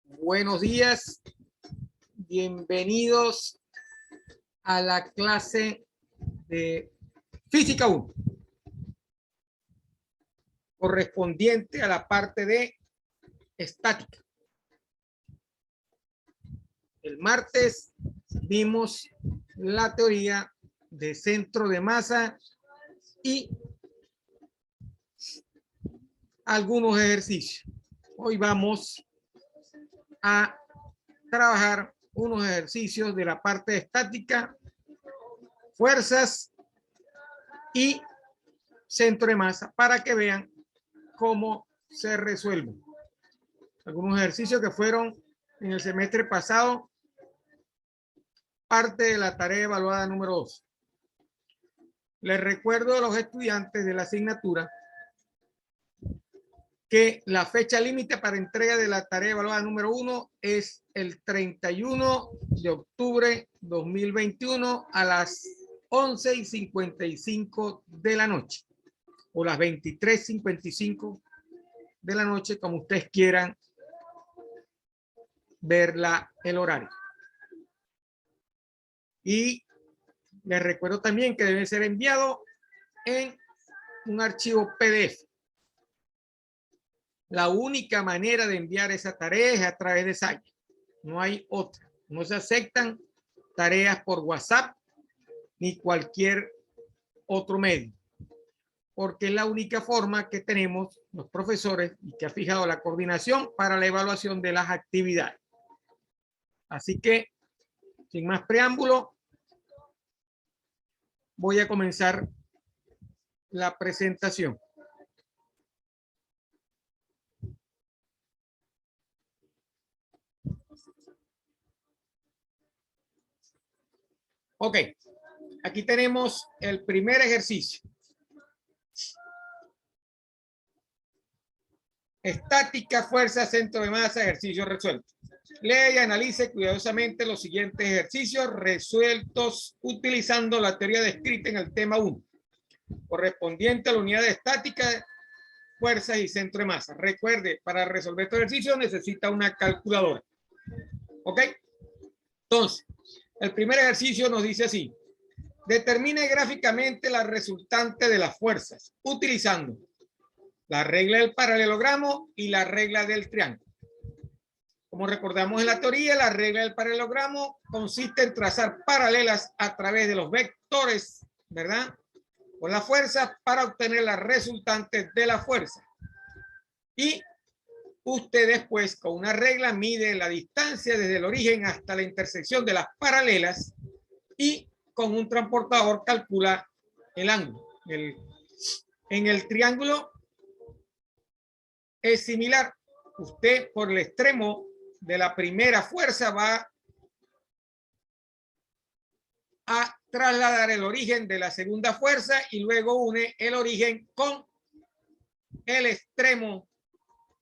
Buenos días, bienvenidos a la clase de Física 1, correspondiente a la parte de estática. El martes vimos la teoría de centro de masa y algunos ejercicios. Hoy vamos a trabajar unos ejercicios de la parte estática, fuerzas y centro de masa, para que vean cómo se resuelven. Algunos ejercicios que fueron en el semestre pasado parte de la tarea evaluada número 2. Les recuerdo a los estudiantes de la asignatura que la fecha límite para entrega de la tarea evaluada número 1 es el 31 de octubre 2021 a las 11:55 de la noche o las 23:55 de la noche, como ustedes quieran ver el horario. Y les recuerdo también que debe ser enviado en un archivo PDF. La única manera de enviar esa tarea es a través de Skype. No hay otra. No se aceptan tareas por WhatsApp ni cualquier otro medio, porque es la única forma que tenemos los profesores y que ha fijado la coordinación para la evaluación de las actividades. Así que, sin más preámbulo, voy a comenzar la presentación. Ok, aquí tenemos el primer ejercicio. Estática, fuerza, centro de masa, ejercicio resuelto. Lea y analice cuidadosamente los siguientes ejercicios resueltos utilizando la teoría descrita en el tema 1, correspondiente a la unidad de estática, fuerzas y centro de masa. Recuerde, para resolver este ejercicio necesita una calculadora. ¿Ok? Entonces, el primer ejercicio nos dice así: determine gráficamente la resultante de las fuerzas utilizando la regla del paralelogramo y la regla del triángulo. Como recordamos en la teoría, la regla del paralelogramo consiste en trazar paralelas a través de los vectores, ¿verdad?, con la fuerza para obtener las resultantes de la fuerza. Y usted después, con una regla, mide la distancia desde el origen hasta la intersección de las paralelas y con un transportador calcula el ángulo. En el triángulo es similar. Usted por el extremo de la primera fuerza va a trasladar el origen de la segunda fuerza y luego une el origen con el extremo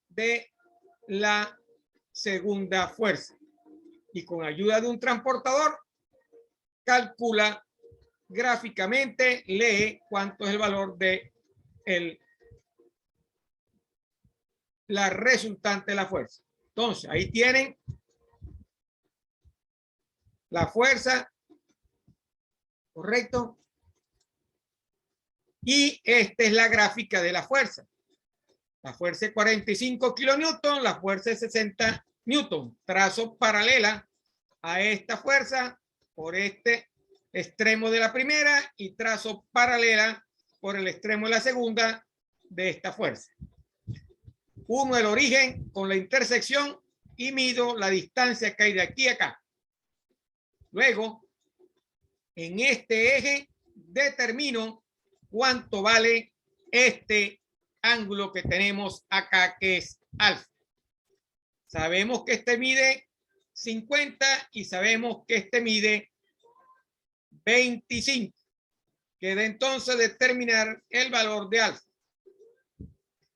de la segunda fuerza. Y con ayuda de un transportador calcula gráficamente, lee cuánto es el valor de la resultante de la fuerza. Entonces, ahí tienen la fuerza, ¿correcto? Y esta es la gráfica de la fuerza. La fuerza es 45 kilonewton, la fuerza es 60 newton. Trazo paralela a esta fuerza por este extremo de la primera y trazo paralela por el extremo de la segunda de esta fuerza. Uno el origen con la intersección y mido la distancia que hay de aquí a acá. Luego, en este eje determino cuánto vale este ángulo que tenemos acá, que es alfa. Sabemos que este mide 50 y sabemos que este mide 25. Queda entonces determinar el valor de alfa.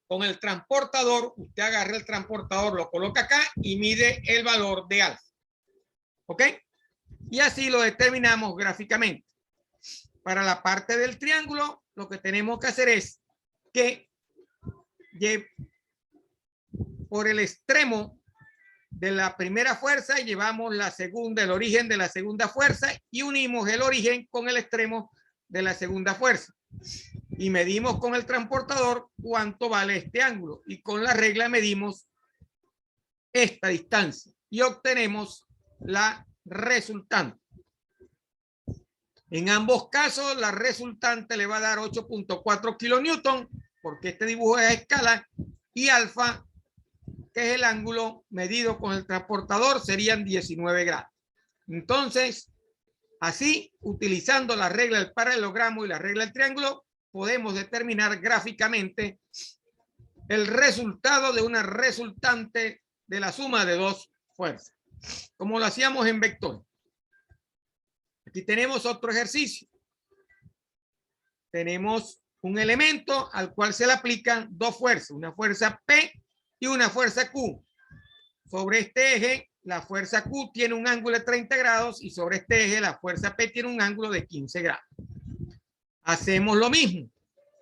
Con el transportador, usted agarra el transportador, lo coloca acá y mide el valor de alfa. ¿Ok? Y así lo determinamos gráficamente. Para la parte del triángulo, lo que tenemos que hacer es que por el extremo de la primera fuerza, llevamos la segunda, el origen de la segunda fuerza y unimos el origen con el extremo de la segunda fuerza. Y medimos con el transportador cuánto vale este ángulo. Y con la regla medimos esta distancia y obtenemos la resultante. En ambos casos, la resultante le va a dar 8.4 kilonewton, porque este dibujo es a escala, y alfa, que es el ángulo medido con el transportador, serían 19 grados. Entonces, así, utilizando la regla del paralelogramo y la regla del triángulo, podemos determinar gráficamente el resultado de una resultante de la suma de dos fuerzas, como lo hacíamos en vector. Aquí tenemos otro ejercicio. Tenemos un elemento al cual se le aplican dos fuerzas, una fuerza P y una fuerza Q. Sobre este eje, la fuerza Q tiene un ángulo de 30 grados y sobre este eje, la fuerza P tiene un ángulo de 15 grados. Hacemos lo mismo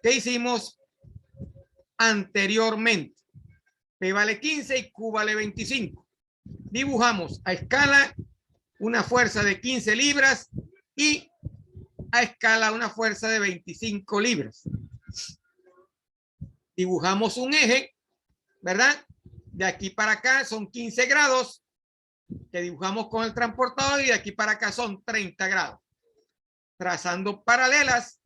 que hicimos anteriormente. P vale 15 y Q vale 25. Dibujamos a escala una fuerza de 15 libras y a escala una fuerza de 25 libras. Dibujamos un eje, ¿verdad? De aquí para acá son 15 grados que dibujamos con el transportador y de aquí para acá son 30 grados. Trazando paralelas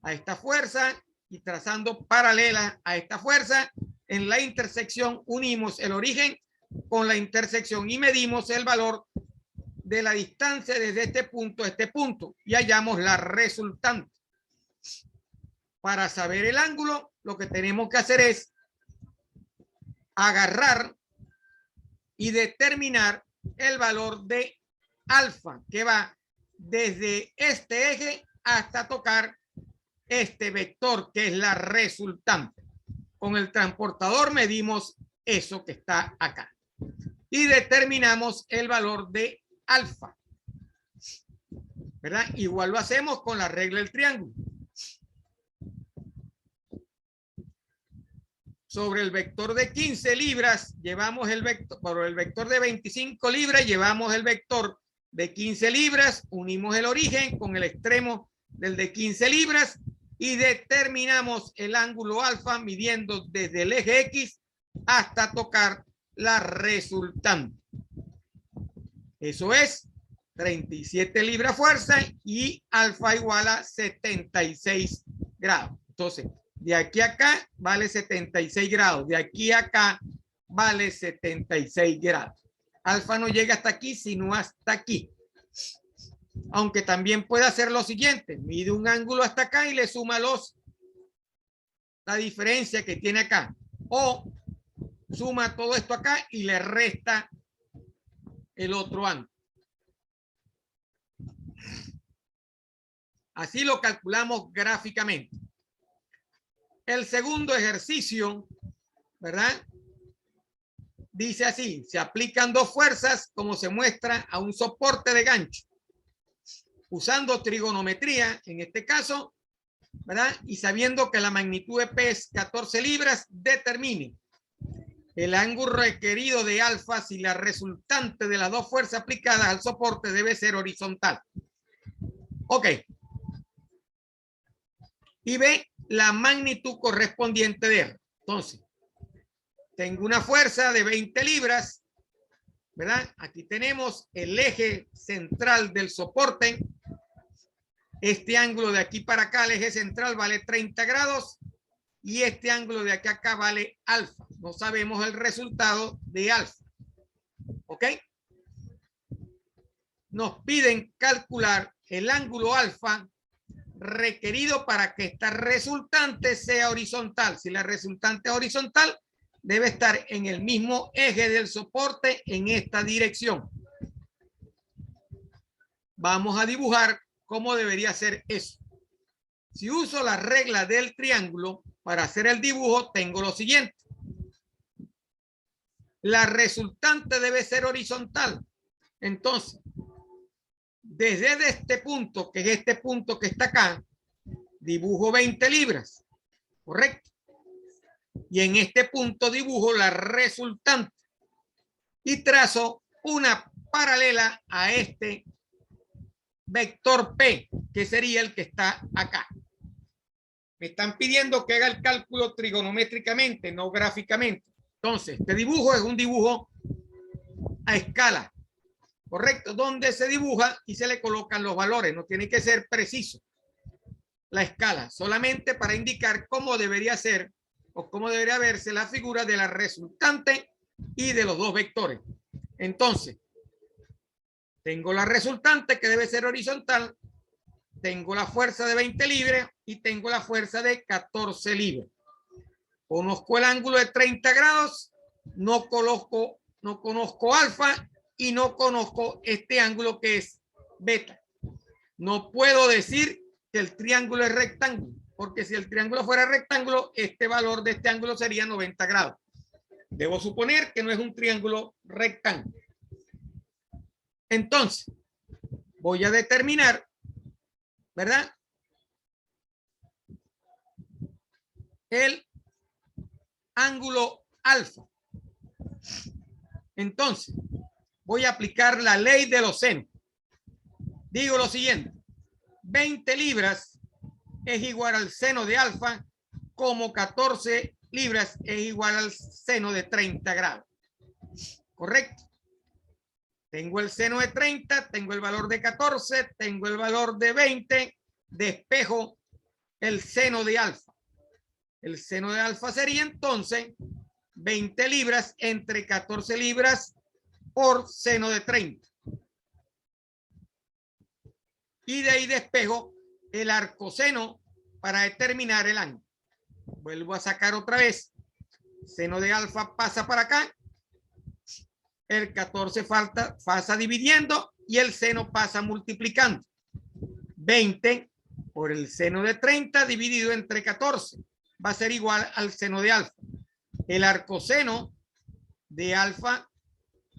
a esta fuerza y trazando paralelas a esta fuerza, en la intersección unimos el origen con la intersección y medimos el valor de la distancia desde este punto a este punto y hallamos la resultante. Para saber el ángulo, lo que tenemos que hacer es agarrar y determinar el valor de alfa, que va desde este eje hasta tocar este vector, que es la resultante. Con el transportador medimos eso que está acá y determinamos el valor de alfa, ¿verdad? Igual lo hacemos con la regla del triángulo. Sobre el vector de 15 libras, llevamos el vector, por el vector de 25 libras, llevamos el vector de 15 libras, unimos el origen con el extremo del de 15 libras y determinamos el ángulo alfa midiendo desde el eje X hasta tocar la resultante. Eso es 37 libras fuerza y alfa igual a 76 grados. Entonces, de aquí a acá vale 76 grados. De aquí a acá vale 76 grados. Alfa no llega hasta aquí, sino hasta aquí. Aunque también puede hacer lo siguiente. Mide un ángulo hasta acá y le suma la diferencia que tiene acá. O suma todo esto acá y le resta el otro ángulo. Así lo calculamos gráficamente. El segundo ejercicio, ¿verdad? Dice así, se aplican dos fuerzas como se muestra a un soporte de gancho. Usando trigonometría, en este caso, ¿verdad? Y sabiendo que la magnitud de P es 14 libras, determine el ángulo requerido de alfa si la resultante de las dos fuerzas aplicadas al soporte debe ser horizontal. Ok. Y ve la magnitud correspondiente de R. Entonces, tengo una fuerza de 20 libras, ¿verdad? Aquí tenemos el eje central del soporte. Este ángulo de aquí para acá, el eje central vale 30 grados y este ángulo de aquí a acá vale alfa. No sabemos el resultado de alfa. ¿Ok? Nos piden calcular el ángulo alfa requerido para que esta resultante sea horizontal. Si la resultante es horizontal, debe estar en el mismo eje del soporte en esta dirección. Vamos a dibujar cómo debería ser eso. Si uso la regla del triángulo para hacer el dibujo, tengo lo siguiente. La resultante debe ser horizontal. Entonces, desde este punto, que es este punto que está acá, dibujo 20 libras. ¿Correcto? Y en este punto dibujo la resultante y trazo una paralela a este vector P, que sería el que está acá. Me están pidiendo que haga el cálculo trigonométricamente, no gráficamente. Entonces, este dibujo es un dibujo a escala, ¿correcto? Donde se dibuja y se le colocan los valores. No tiene que ser preciso la escala, solamente para indicar cómo debería ser o cómo debería verse la figura de la resultante y de los dos vectores. Entonces, tengo la resultante que debe ser horizontal, tengo la fuerza de 20 libras y tengo la fuerza de 14 libras. Conozco el ángulo de 30 grados, no conozco alfa y no conozco este ángulo que es beta. No puedo decir que el triángulo es rectángulo, porque si el triángulo fuera rectángulo, este valor de este ángulo sería 90 grados. Debo suponer que no es un triángulo rectángulo. Entonces, voy a determinar, ¿verdad?, el ángulo alfa. Entonces, voy a aplicar la ley de los senos. Digo lo siguiente: 20 libras es igual al seno de alfa, como 14 libras es igual al seno de 30 grados. ¿Correcto? Tengo el seno de 30, tengo el valor de 14, tengo el valor de 20, despejo el seno de alfa. El seno de alfa sería entonces 20 libras entre 14 libras por seno de 30. Y de ahí despejo el arcoseno para determinar el ángulo. Vuelvo a sacar otra vez. Seno de alfa pasa para acá. El 14 pasa dividiendo y el seno pasa multiplicando. 20 por el seno de 30 dividido entre 14 va a ser igual al seno de alfa. El arcoseno de alfa,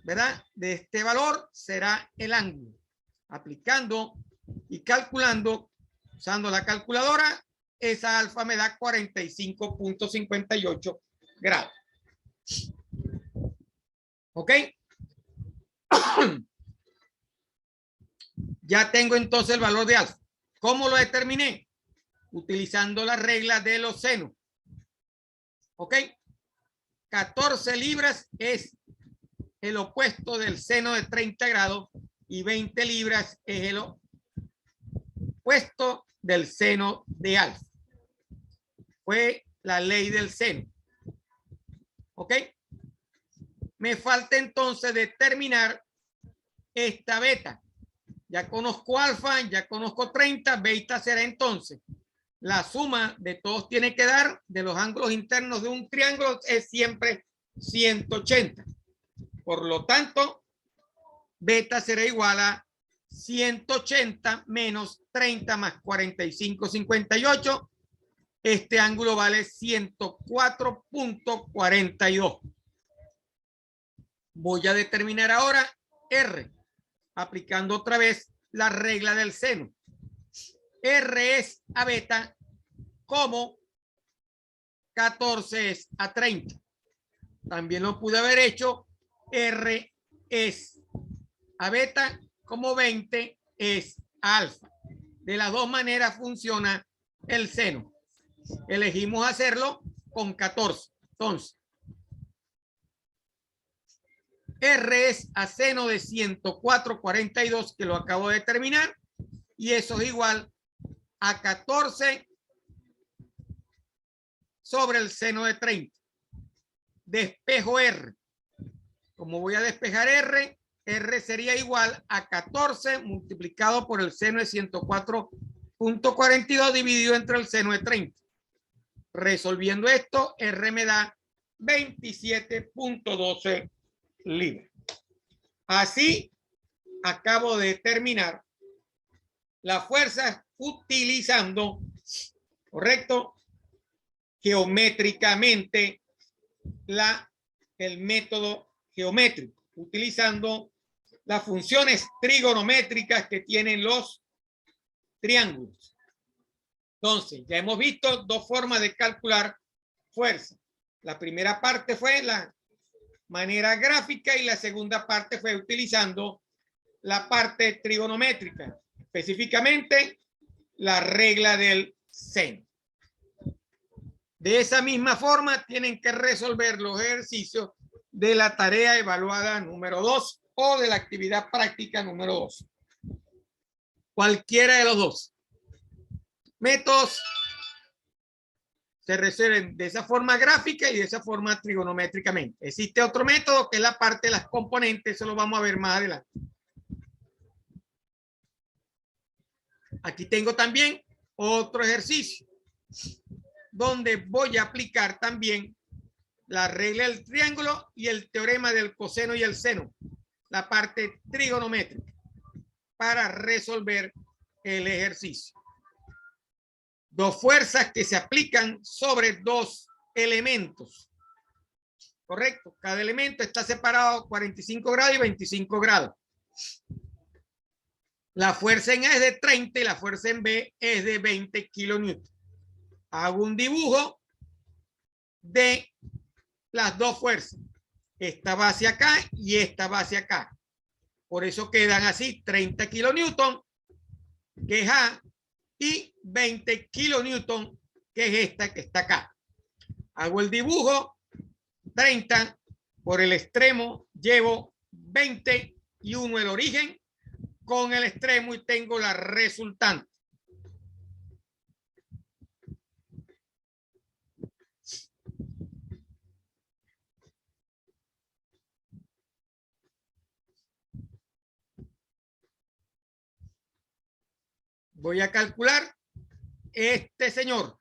¿verdad?, de este valor será el ángulo. Aplicando y calculando, usando la calculadora, esa alfa me da 45.58 grados. ¿Ok? Ya tengo entonces el valor de alfa. ¿Cómo lo determiné? Utilizando la regla de los senos. ¿Ok? 14 libras es el opuesto del seno de 30 grados y 20 libras es el opuesto del seno de alfa. Fue la ley del seno. ¿Ok? Me falta entonces determinar esta beta. Ya conozco alfa, ya conozco 30, beta será entonces la suma de todos tiene que dar de los ángulos internos de un triángulo es siempre 180. Por lo tanto, beta será igual a 180 menos 30 más 45, 58. Este ángulo vale 104.42. Voy a determinar ahora R, aplicando otra vez la regla del seno. R es a beta como 14 es a 30. También lo pude haber hecho R es a beta como 20 es a alfa. De las dos maneras funciona el seno. Elegimos hacerlo con 14. Entonces, R es a seno de 104.42, que lo acabo de determinar, y eso es igual a 14 sobre el seno de 30. Despejo R. Como voy a despejar R, R sería igual a 14 multiplicado por el seno de 104.42 dividido entre el seno de 30. Resolviendo esto, R me da 27.12 libras. Así acabo de determinar la fuerza utilizando, correcto, geométricamente el método geométrico, utilizando las funciones trigonométricas que tienen los triángulos. Entonces, ya hemos visto dos formas de calcular fuerza. La primera parte fue la manera gráfica y la segunda parte fue utilizando la parte trigonométrica, específicamente la regla del seno. De esa misma forma tienen que resolver los ejercicios de la tarea evaluada número 2 o de la actividad práctica número 2. Cualquiera de los dos métodos se resuelven de esa forma gráfica y de esa forma trigonométricamente. Existe otro método que es la parte de las componentes, eso lo vamos a ver más adelante. Aquí tengo también otro ejercicio donde voy a aplicar también la regla del triángulo y el teorema del coseno y el seno, la parte trigonométrica, para resolver el ejercicio. Dos fuerzas que se aplican sobre dos elementos. Correcto. Cada elemento está separado 45 grados y 25 grados. La fuerza en A es de 30 y la fuerza en B es de 20 kilonewton. Hago un dibujo de las dos fuerzas. Esta va hacia acá y esta va hacia acá. Por eso quedan así 30 kilonewton, que es A, y 20 kilonewton, que es esta que está acá. Hago el dibujo, 30 por el extremo, llevo 20 y uno el origen con el extremo y tengo la resultante. Voy a calcular este señor,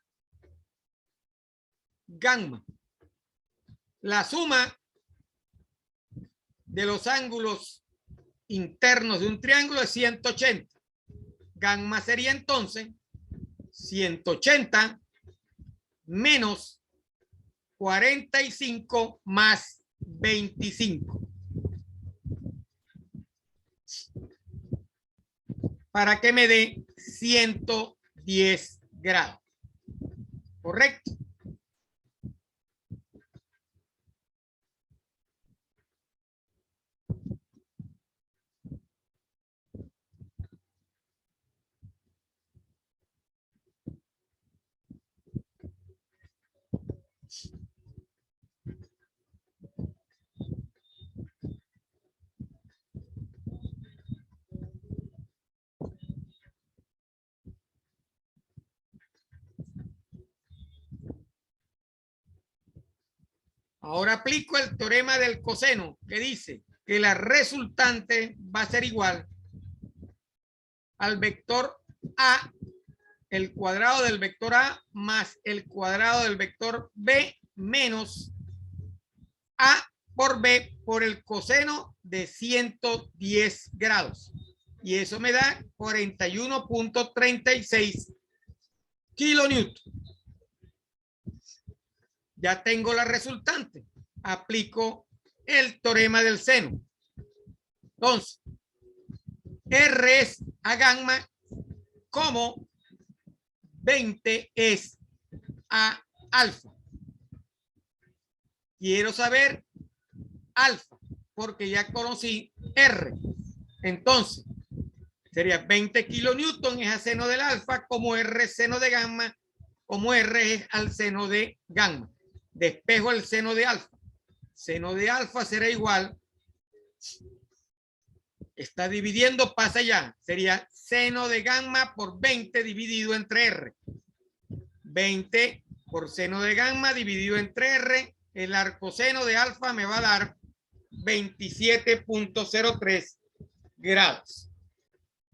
gamma. La suma de los ángulos internos de un triángulo es 180. Gamma sería entonces 180 menos 45 más 25. Para que me dé 110 grados. ¿Correcto? Ahora aplico el teorema del coseno, que dice que la resultante va a ser igual al vector A, el cuadrado del vector A más el cuadrado del vector B menos A por B por el coseno de 110 grados. Y eso me da 41.36 kilonewton. Ya tengo la resultante. Aplico el teorema del seno. Entonces, R es a gamma como 20 es a alfa. Quiero saber alfa porque ya conocí R. Entonces, sería 20 kilonewton es a seno del alfa como R seno de gamma, como R es al seno de gamma. Despejo el seno de alfa. Seno de alfa será igual. Está dividiendo, pasa ya. Sería seno de gamma por 20 dividido entre R. 20 por seno de gamma dividido entre R. El arcoseno de alfa me va a dar 27.03 grados.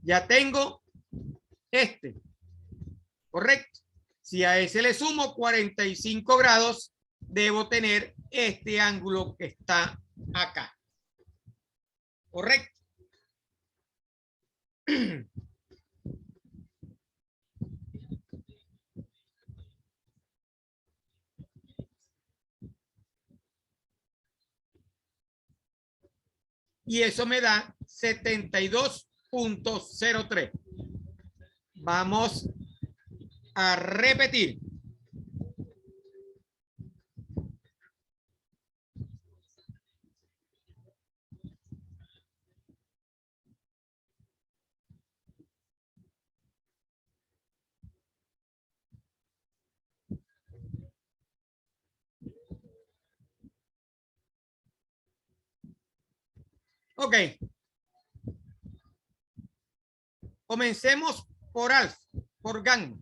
Ya tengo este. Correcto. Si a ese le sumo 45 grados, debo tener este ángulo que está acá. Correcto. Y eso me da 72.03. Vamos a repetir. Ok. Comencemos por alfa, por gamma.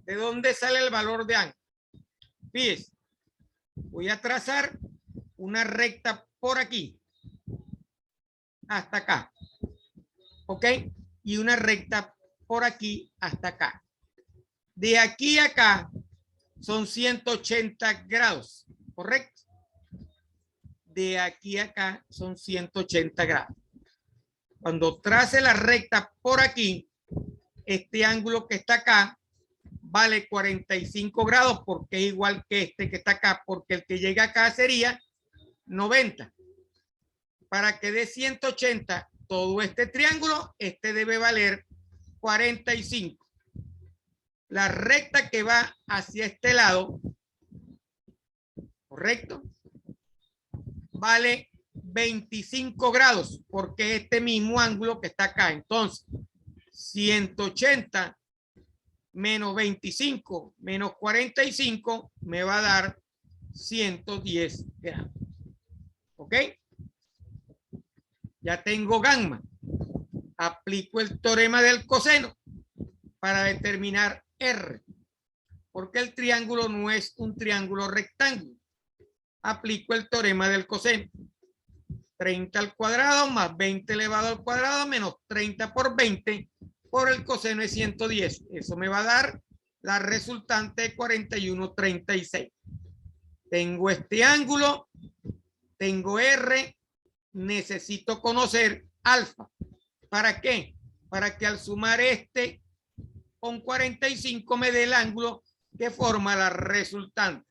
¿De dónde sale el valor de ángulo? Fíjense, voy a trazar una recta por aquí hasta acá. ¿Ok? Y una recta por aquí hasta acá. De aquí a acá son 180 grados, ¿correcto? De aquí a acá son 180 grados. Cuando trace la recta por aquí, este ángulo que está acá vale 45 grados porque es igual que este que está acá, porque el que llega acá sería 90. Para que dé 180 todo este triángulo, este debe valer 45. La recta que va hacia este lado, ¿correcto? Vale 25 grados porque este mismo ángulo que está acá. Entonces, 180 menos 25 menos 45 me va a dar 110 grados. ¿Ok? Ya tengo gamma. Aplico el teorema del coseno para determinar R, porque el triángulo no es un triángulo rectángulo. Aplico el teorema del coseno. 30 al cuadrado más 20 elevado al cuadrado menos 30 por 20 por el coseno de 110. Eso me va a dar la resultante de 41,36. Tengo este ángulo, tengo R, necesito conocer alfa. ¿Para qué? Para que al sumar este con 45 me dé el ángulo que forma la resultante.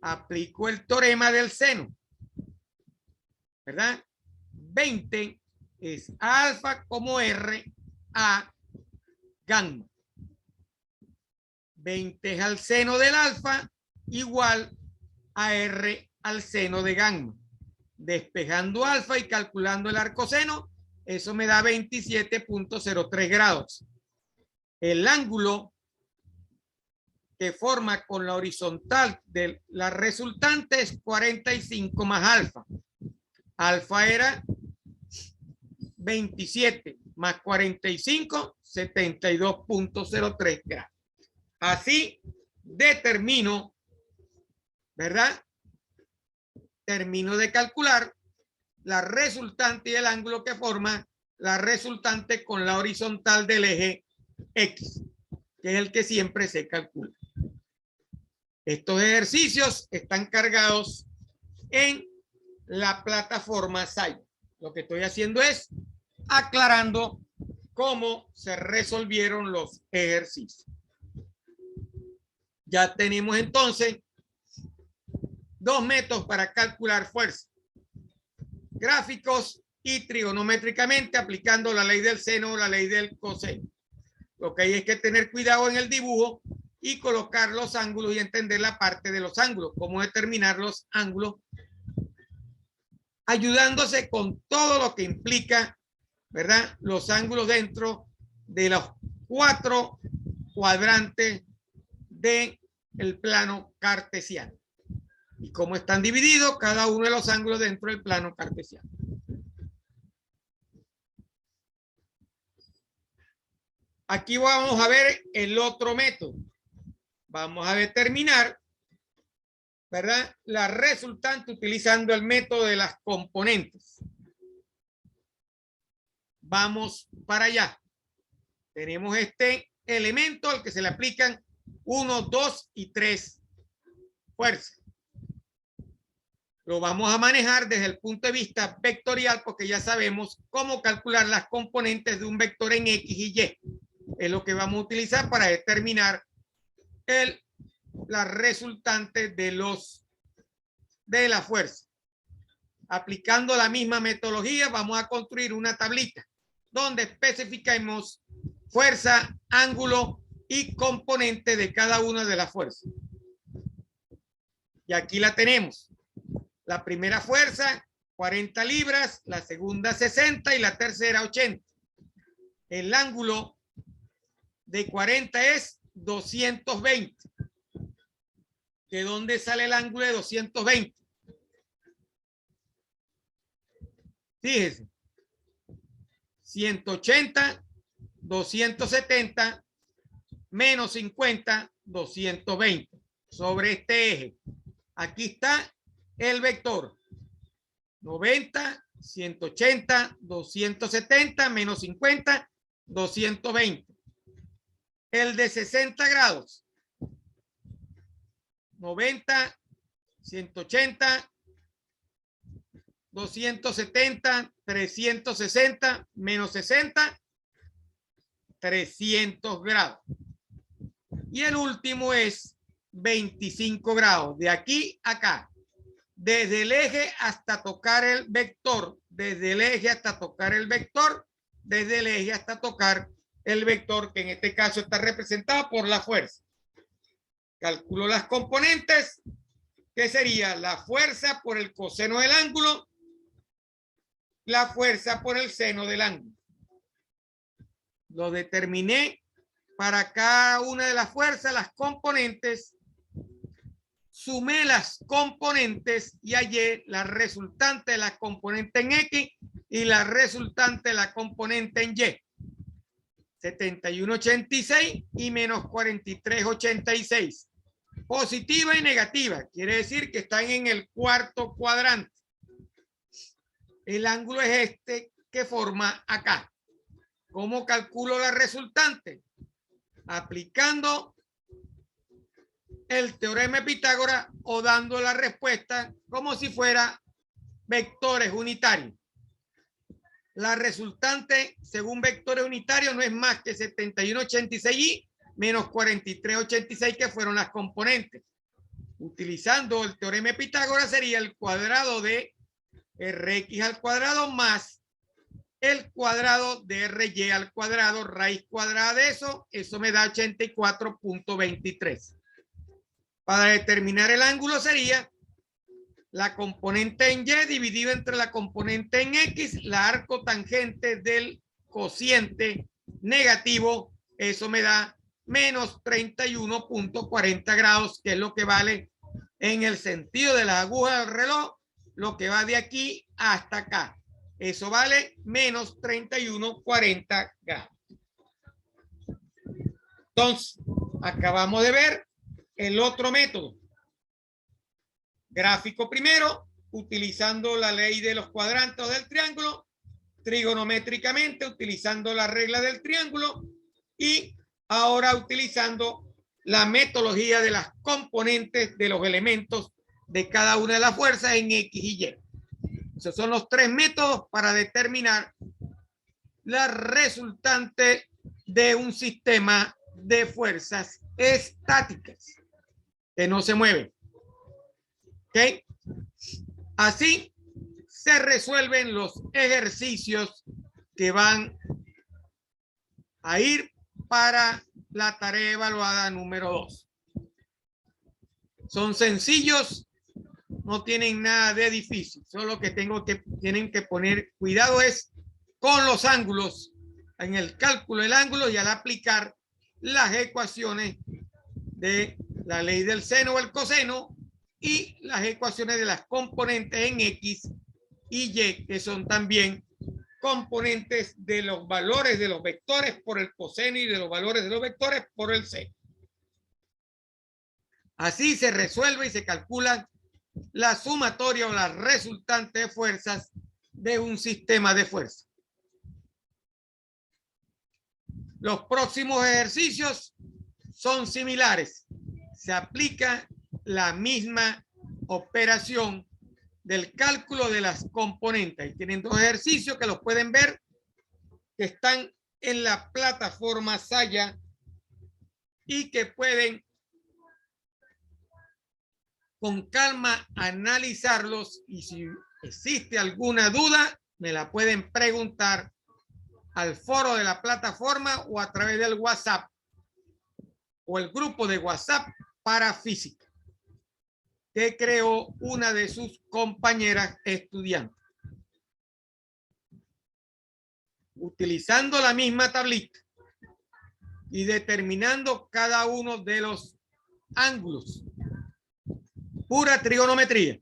Aplico el teorema del seno, ¿verdad? 20 es alfa como R a gamma. 20 es al seno del alfa igual a R al seno de gamma. Despejando alfa y calculando el arcoseno, eso me da 27,03 grados. El ángulo que forma con la horizontal de la resultante es 45 más alfa. Alfa era 27 más 45, 72,03 grados. Así determino, ¿verdad? Termino de calcular la resultante y el ángulo que forma la resultante con la horizontal del eje X, que es el que siempre se calcula. Estos ejercicios están cargados en la plataforma SAI. Lo que estoy haciendo es aclarando cómo se resolvieron los ejercicios. Ya tenemos entonces dos métodos para calcular fuerza: gráficos y trigonométricamente aplicando la ley del seno o la ley del coseno. Lo que hay es que tener cuidado en el dibujo y colocar los ángulos y entender la parte de los ángulos, cómo determinar los ángulos, ayudándose con todo lo que implica, ¿verdad?, los ángulos dentro de los 4 cuadrantes del plano cartesiano y cómo están divididos cada uno de los ángulos dentro del plano cartesiano. Aquí vamos a ver el otro método. Vamos a determinar, ¿verdad?, la resultante utilizando el método de las componentes. Vamos para allá. Tenemos este elemento al que se le aplican 1, 2 y 3 fuerzas. Lo vamos a manejar desde el punto de vista vectorial porque ya sabemos cómo calcular las componentes de un vector en X y Y. Es lo que vamos a utilizar para determinar la resultante de la fuerza. Aplicando la misma metodología, vamos a construir una tablita donde especificamos fuerza, ángulo y componente de cada una de las fuerzas. Y aquí la tenemos. La primera fuerza, 40 libras, la segunda 60 y la tercera 80. El ángulo de 40 es 220. ¿De dónde sale el ángulo de 220? Fíjese, 180, 270, menos 50, 220 sobre este eje. Aquí está el vector. 90, 180, 270, menos 50, 220. El de 60 grados. 90, 180, 270, 360, menos 60, 300 grados. Y el último es 25 grados. De aquí a acá. Desde el eje hasta tocar el vector. Desde el eje hasta tocar el vector. Desde el eje hasta tocar el vector, que en este caso está representado por la fuerza. Calculo las componentes, que sería la fuerza por el coseno del ángulo, la fuerza por el seno del ángulo. Lo determiné para cada una de las fuerzas, las componentes, sumé las componentes y hallé la resultante de la componente en X y la resultante de la componente en Y. 71,86 y menos 43,86. Positiva y negativa. Quiere decir que están en el cuarto cuadrante. El ángulo es este que forma acá. ¿Cómo calculo la resultante? Aplicando el teorema de Pitágoras o dando la respuesta como si fuera vectores unitarios. La resultante según vectores unitarios no es más que 71,86y menos 43,86 que fueron las componentes. Utilizando el teorema de Pitágoras sería el cuadrado de Rx al cuadrado más el cuadrado de Ry al cuadrado, raíz cuadrada de eso me da 84,23. Para determinar el ángulo sería la componente en Y dividido entre la componente en X, la arco tangente del cociente negativo, eso me da menos 31,40 grados, que es lo que vale en el sentido de la aguja del reloj, lo que va de aquí hasta acá. Eso vale menos 31,40 grados. Entonces, acabamos de ver el otro método. Gráfico primero, utilizando la ley de los cuadrantes del triángulo, trigonométricamente utilizando la regla del triángulo y ahora utilizando la metodología de las componentes de los elementos de cada una de las fuerzas en X y Y. Esos son los tres métodos para determinar la resultante de un sistema de fuerzas estáticas que no se mueven. ¿Ok? Así se resuelven los ejercicios que van a ir para la tarea evaluada número 2. Son sencillos, no tienen nada de difícil. Solo que tienen que poner cuidado es con los ángulos, en el cálculo del ángulo y al aplicar las ecuaciones de la ley del seno o el coseno y las ecuaciones de las componentes en X y Y, que son también componentes de los valores de los vectores por el coseno y de los valores de los vectores por el seno. Así se resuelve y se calcula la sumatoria o la resultante de fuerzas de un sistema de fuerza. Los próximos ejercicios son similares. Se aplica la misma operación del cálculo de las componentes. Y tienen dos ejercicios que los pueden ver, que están en la plataforma Saya y que pueden con calma analizarlos, y si existe alguna duda me la pueden preguntar al foro de la plataforma o a través del WhatsApp o el grupo de WhatsApp para física que creó una de sus compañeras estudiantes. Utilizando la misma tablita y determinando cada uno de los ángulos. Pura trigonometría.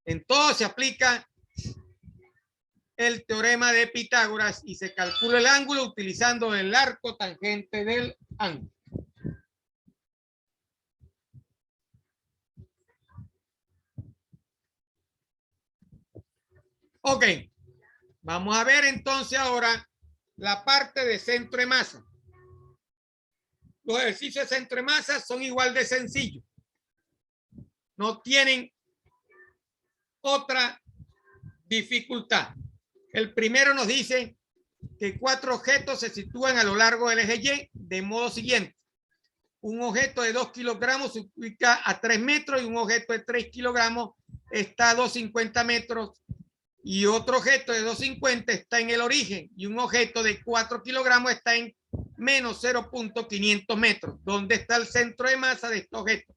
En todo se aplica el teorema de Pitágoras y se calcula el ángulo utilizando el arco tangente del ángulo. Ok, vamos a ver entonces ahora la parte de centro de masa. Los ejercicios de centro de masa son igual de sencillos. No tienen otra dificultad. El primero nos dice que 4 objetos se sitúan a lo largo del eje Y de modo siguiente. Un objeto de 2 kilogramos se ubica a 3 metros y un objeto de 3 kilogramos está a 250 metros y otro objeto de 250 está en el origen y un objeto de 4 kilogramos está en menos 0.500 metros. ¿Dónde está el centro de masa de este objeto?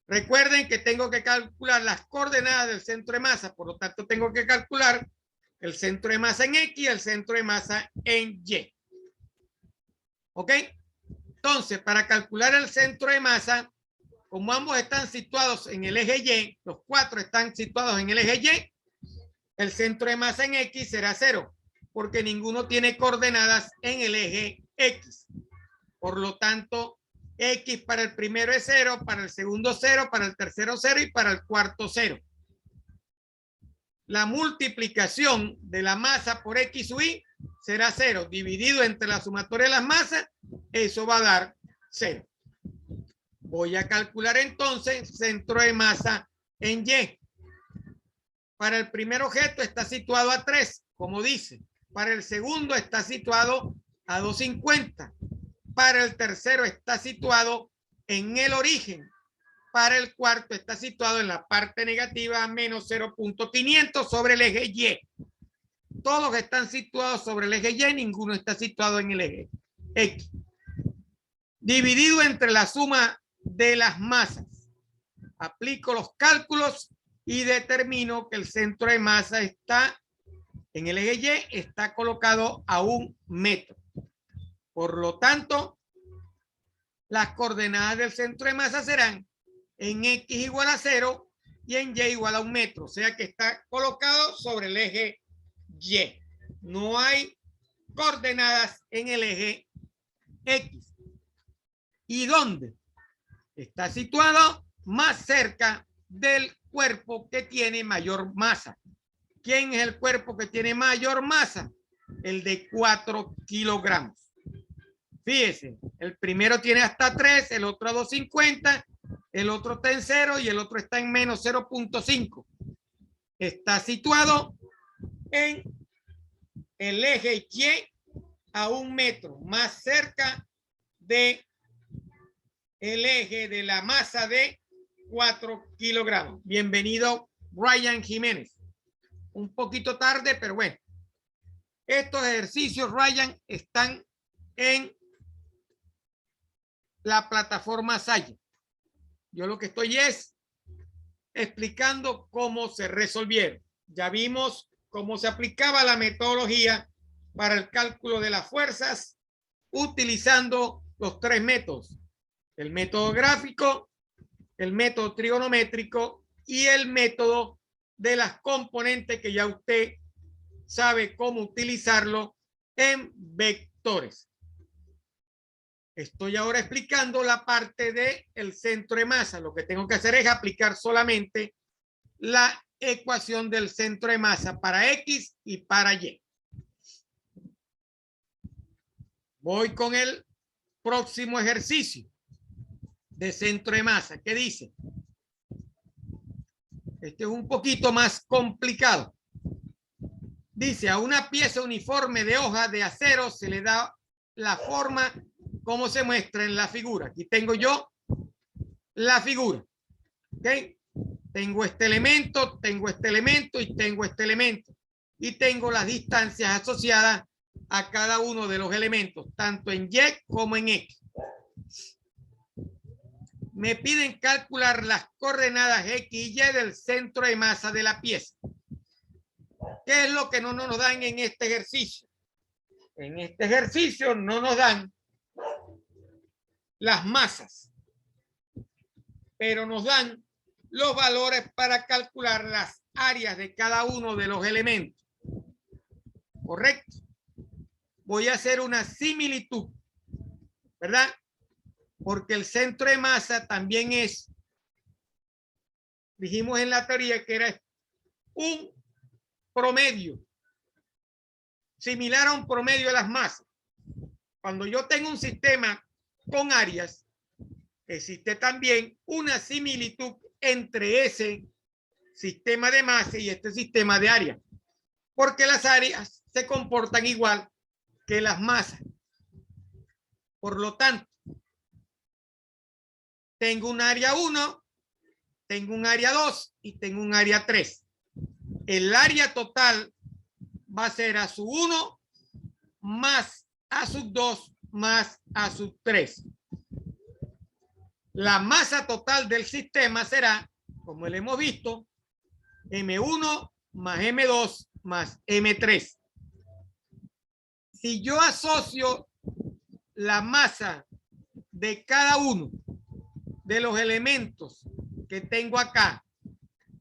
Recuerden que tengo que calcular las coordenadas del centro de masa, por lo tanto tengo que calcular el centro de masa en X y el centro de masa en Y. ¿Ok? Entonces, para calcular el centro de masa, como ambos están situados en el eje Y, los 4 están situados en el eje Y, el centro de masa en X será 0, porque ninguno tiene coordenadas en el eje X. Por lo tanto, X para el primero es 0, para el segundo 0, para el tercero 0 y para el cuarto 0. La multiplicación de la masa por X o Y será 0. Dividido entre la sumatoria de las masas, eso va a dar 0. Voy a calcular entonces centro de masa en Y. Para el primer objeto está situado a 3, como dice. Para el segundo está situado a 250. Para el tercero está situado en el origen. Para el cuarto está situado en la parte negativa a menos 0.500 sobre el eje Y. Todos están situados sobre el eje Y, ninguno está situado en el eje X. Dividido entre la suma de las masas. Aplico los cálculos y determino que el centro de masa está en el eje Y, está colocado a 1 metro. Por lo tanto, las coordenadas del centro de masa serán en X igual a 0 y en Y igual a 1 metro. O sea que está colocado sobre el eje Y. No hay coordenadas en el eje X. ¿Y dónde? Está situado más cerca del cuerpo que tiene mayor masa. ¿Quién es el cuerpo que tiene mayor masa? El de 4 kilogramos. Fíjese, el primero tiene hasta 3, el otro a 250, el otro está en 0 y el otro está en menos 0.5. Está situado en el eje Y a 1 metro, más cerca de el eje de la masa de 4 kilogramos. Bienvenido, Ryan Jiménez. Un poquito tarde, pero bueno. Estos ejercicios, Ryan, están en la plataforma Saya. Yo lo que estoy es explicando cómo se resolvieron. Ya vimos cómo se aplicaba la metodología para el cálculo de las fuerzas utilizando los 3 métodos. El método gráfico, el método trigonométrico y el método de las componentes que ya usted sabe cómo utilizarlo en vectores. Estoy ahora explicando la parte del centro de masa. Lo que tengo que hacer es aplicar solamente la ecuación del centro de masa para X y para Y. Voy con el próximo ejercicio de centro de masa. ¿Qué dice? Este es un poquito más complicado. Dice, a una pieza uniforme de hoja de acero se le da la forma como se muestra en la figura. Aquí tengo yo la figura. ¿Ok? Tengo este elemento y tengo este elemento. Y tengo las distancias asociadas a cada uno de los elementos, tanto en Y como en X. Me piden calcular las coordenadas X y Y del centro de masa de la pieza. ¿Qué es lo que no nos dan en este ejercicio? En este ejercicio no nos dan las masas, pero nos dan los valores para calcular las áreas de cada uno de los elementos. Correcto. Voy a hacer una similitud, ¿verdad? Porque el centro de masa también es, dijimos en la teoría que era un promedio, similar a un promedio de las masas. Cuando yo tengo un sistema con áreas, existe también una similitud entre ese sistema de masa y este sistema de área, porque las áreas se comportan igual que las masas. Por lo tanto, tengo un área 1, tengo un área 2 y tengo un área 3. El área total va a ser a sub 1 más a sub 2 más a sub 3. La masa total del sistema será, como le hemos visto, M1 más M2 más M3. Si yo asocio la masa de cada uno de los elementos que tengo acá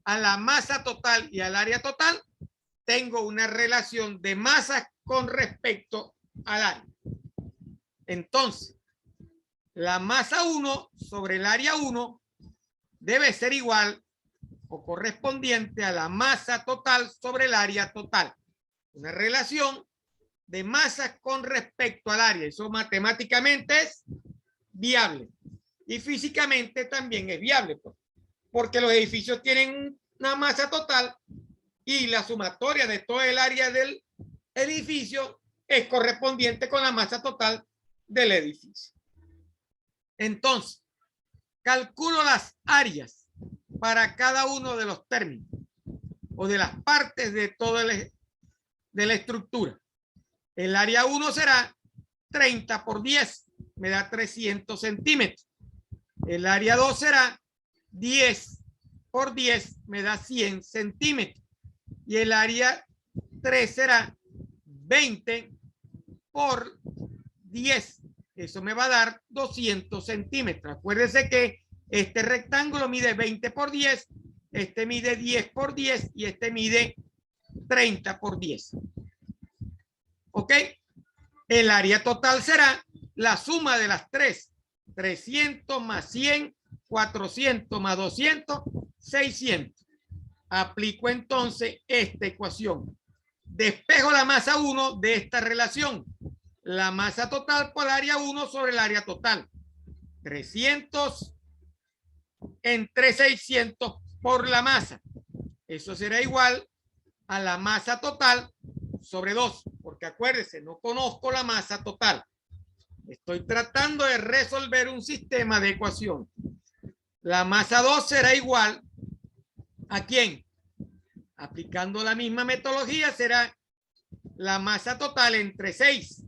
a la masa total y al área total, tengo una relación de masa con respecto al área. Entonces, la masa 1 sobre el área 1 debe ser igual o correspondiente a la masa total sobre el área total. Una relación de masa con respecto al área. Eso matemáticamente es viable. Y físicamente también es viable, porque los edificios tienen una masa total y la sumatoria de todo el área del edificio es correspondiente con la masa total del edificio. Entonces, calculo las áreas para cada uno de los términos o de las partes de toda de la estructura. El área 1 será 30 por 10, me da 300 centímetros. El área 2 será 10 por 10, me da 100 centímetros. Y el área 3 será 20 por 10. Eso me va a dar 200 centímetros. Acuérdense que este rectángulo mide 20 por 10, este mide 10 por 10 y este mide 30 por 10. ¿Ok? El área total será la suma de las tres. 300 más 100, 400 más 200, 600. Aplico entonces esta ecuación. Despejo la masa 1 de esta relación. La masa total por el área 1 sobre el área total. 300 entre 600 por la masa. Eso será igual a la masa total sobre 2. Porque acuérdense, no conozco la masa total. Estoy tratando de resolver un sistema de ecuación. La masa 2 será igual ¿a quién? Aplicando la misma metodología será la masa total entre 6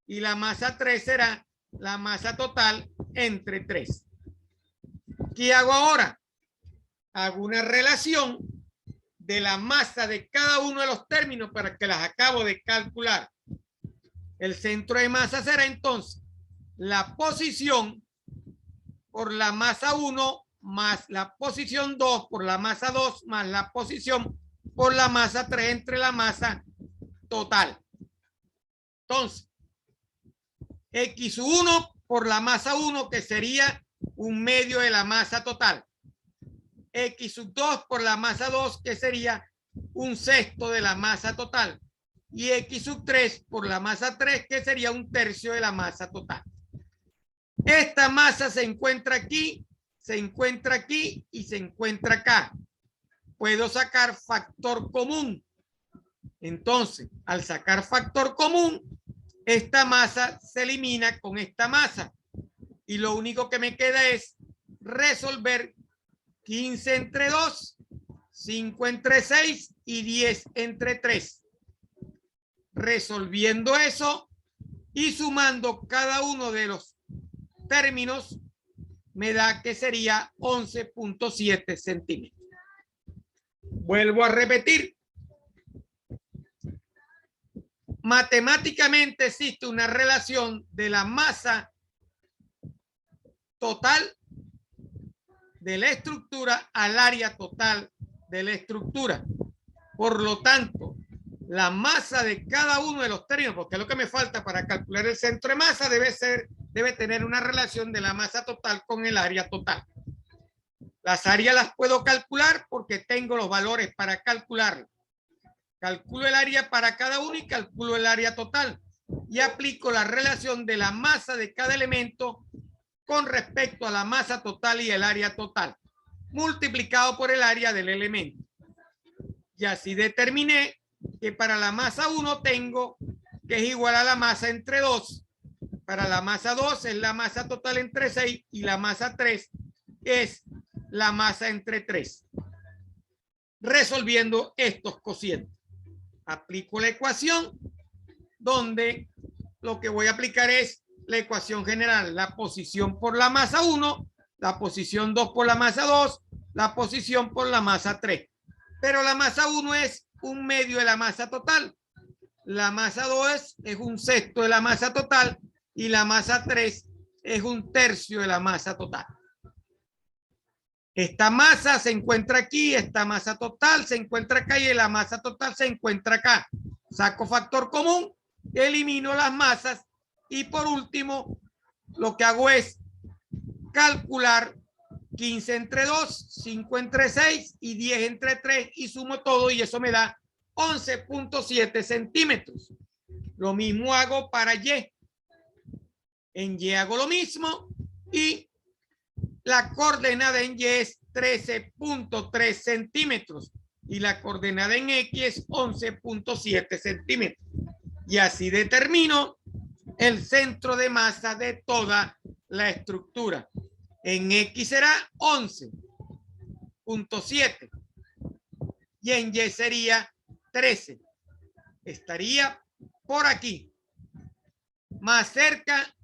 y la masa 3 será la masa total entre 3. ¿Qué hago ahora? Hago una relación de la masa de cada uno de los términos para que las acabo de calcular. El centro de masa será entonces la posición por la masa 1 más la posición 2 por la masa 2 más la posición por la masa 3 entre la masa total. Entonces, X1 por la masa 1 que sería un medio de la masa total. X2 por la masa 2 que sería un sexto de la masa total. Y X3 por la masa 3 que sería un tercio de la masa total. Esta masa se encuentra aquí, se encuentra aquí y se encuentra acá. Puedo sacar factor común. Entonces, al sacar factor común, esta masa se elimina con esta masa. Y lo único que me queda es resolver 15 entre 2, 5 entre 6 y 10 entre 3. Resolviendo eso y sumando cada uno de los términos, me da que sería 11.7 centímetros. Vuelvo a repetir. Matemáticamente existe una relación de la masa total de la estructura al área total de la estructura. Por lo tanto, la masa de cada uno de los términos, porque es lo que me falta para calcular el centro de masa, debe tener una relación de la masa total con el área total. Las áreas las puedo calcular porque tengo los valores para calcularlo. Calculo el área para cada uno y calculo el área total. Y aplico la relación de la masa de cada elemento con respecto a la masa total y el área total, multiplicado por el área del elemento. Y así determiné que para la masa 1 tengo que es igual a la masa entre 2. Para la masa 2 es la masa total entre 6 y la masa 3 es la masa entre 3. Resolviendo estos cocientes. Aplico la ecuación donde lo que voy a aplicar es la ecuación general, la posición por la masa 1, la posición 2 por la masa 2, la posición por la masa 3. Pero la masa 1 es un medio de la masa total. La masa 2 es un sexto de la masa total y la masa 3 es un tercio de la masa total. Esta masa se encuentra aquí, esta masa total se encuentra acá y la masa total se encuentra acá. Saco factor común, elimino las masas y por último lo que hago es calcular 15 entre 2, 5 entre 6 y 10 entre 3 y sumo todo y eso me da 11.7 centímetros. Lo mismo hago para Y. En Y hago lo mismo y la coordenada en Y es 13.3 centímetros y la coordenada en X es 11.7 centímetros. Y así determino el centro de masa de toda la estructura. En X será 11.7 y en Y sería 13. Estaría por aquí, más cerca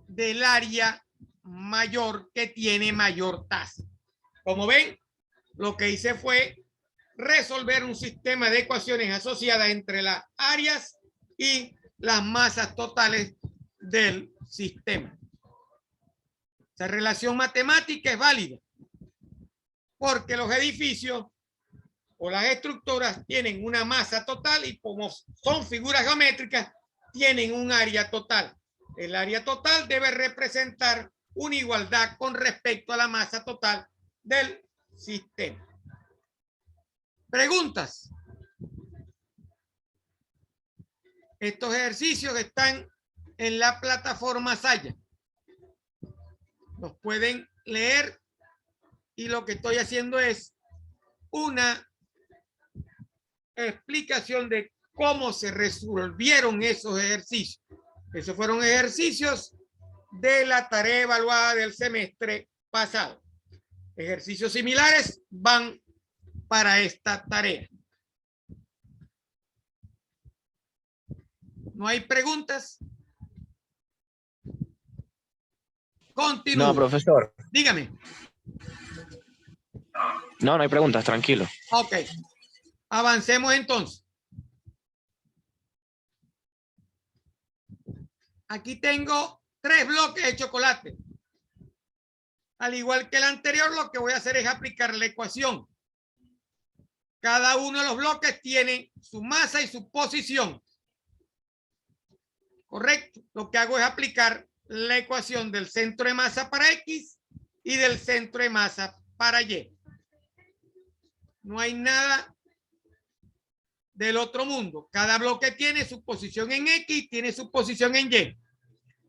del área mayor que tiene mayor tasa. Como ven, lo que hice fue resolver un sistema de ecuaciones asociadas entre las áreas y las masas totales del sistema. Esa relación matemática es válida porque los edificios o las estructuras tienen una masa total y como son figuras geométricas, tienen un área total. El área total debe representar una igualdad con respecto a la masa total del sistema. Preguntas. Estos ejercicios están en la plataforma Saya. Los pueden leer y lo que estoy haciendo es una explicación de cómo se resolvieron esos ejercicios. Esos fueron ejercicios de la tarea evaluada del semestre pasado. Ejercicios similares van para esta tarea. ¿No hay preguntas? Continúo. No, profesor. Dígame. No, no hay preguntas, tranquilo. Ok. Avancemos entonces. Aquí tengo 3 bloques de chocolate. Al igual que el anterior, lo que voy a hacer es aplicar la ecuación. Cada uno de los bloques tiene su masa y su posición. Correcto. Lo que hago es aplicar la ecuación del centro de masa para X y del centro de masa para Y. No hay nada del otro mundo. Cada bloque tiene su posición en X, tiene su posición en Y.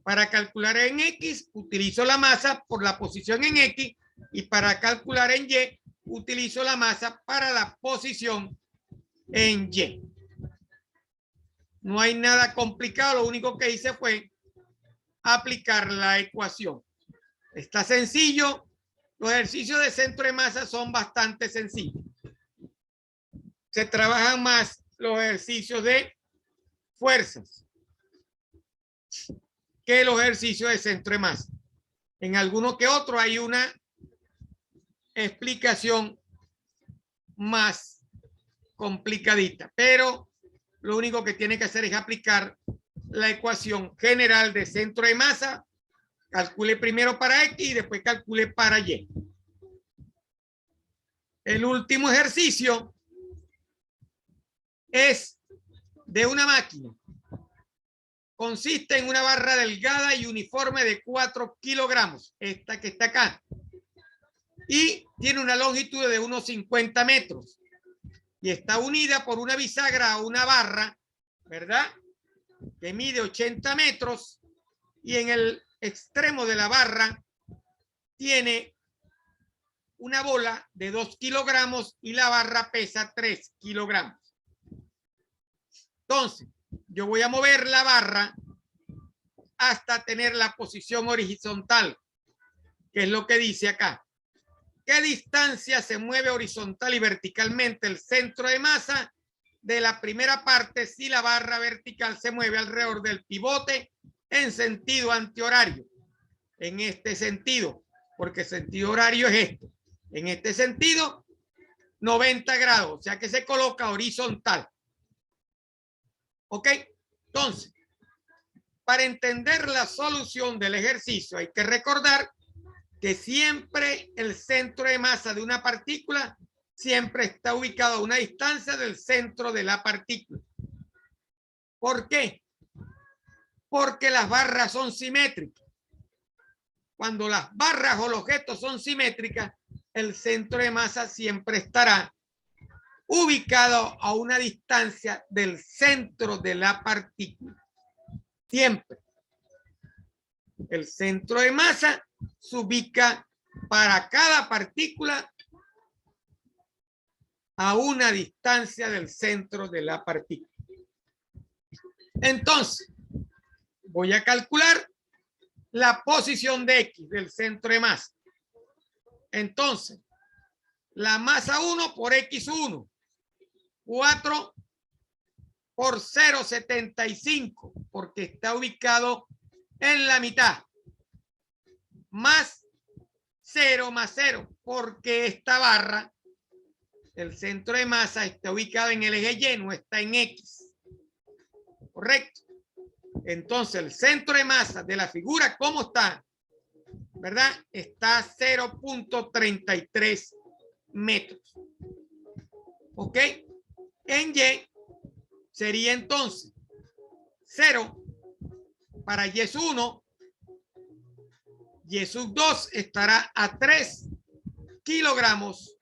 Para calcular en X, utilizo la masa por la posición en X y para calcular en Y, utilizo la masa para la posición en Y. No hay nada complicado, lo único que hice fue aplicar la ecuación. Está sencillo. Los ejercicios de centro de masa son bastante sencillos. Se trabajan más los ejercicios de fuerzas que los ejercicios de centro de masa. En alguno que otro hay una explicación más complicadita, pero lo único que tiene que hacer es aplicar la ecuación general de centro de masa. Calcule primero para X y después calcule para Y. El último ejercicio es de una máquina consiste en una barra delgada y uniforme de 4 kilogramos, esta que está acá, y tiene una longitud de unos 50 metros y está unida por una bisagra a una barra, ¿verdad?, que mide 80 metros, y en el extremo de la barra tiene una bola de 2 kilogramos y la barra pesa 3 kilogramos. Entonces, yo voy a mover la barra hasta tener la posición horizontal, que es lo que dice acá. ¿Qué distancia se mueve horizontal y verticalmente el centro de masa de la primera parte si la barra vertical se mueve alrededor del pivote en sentido antihorario? En este sentido, porque sentido horario es esto. En este sentido, 90 grados, o sea que se coloca horizontal. ¿Ok? Entonces, para entender la solución del ejercicio hay que recordar que siempre el centro de masa de una partícula siempre está ubicado a una distancia del centro de la partícula. ¿Por qué? Porque las barras son simétricas. Cuando las barras o los objetos son simétricas, el centro de masa siempre estará ubicado a una distancia del centro de la partícula. Siempre. El centro de masa se ubica para cada partícula a una distancia del centro de la partícula. Entonces, voy a calcular la posición de X del centro de masa. Entonces, la masa 1 por X1, 4 por 0,75, porque está ubicado en la mitad, más 0 más 0, porque esta barra, el centro de masa, está ubicado en el eje Y, no está en X. Correcto. Entonces, el centro de masa de la figura, ¿cómo está? ¿Verdad? Está a 0.33 metros. ¿Ok? En Y sería entonces 0 para Y es 1. Y sub 2 estará a 3 kilogramos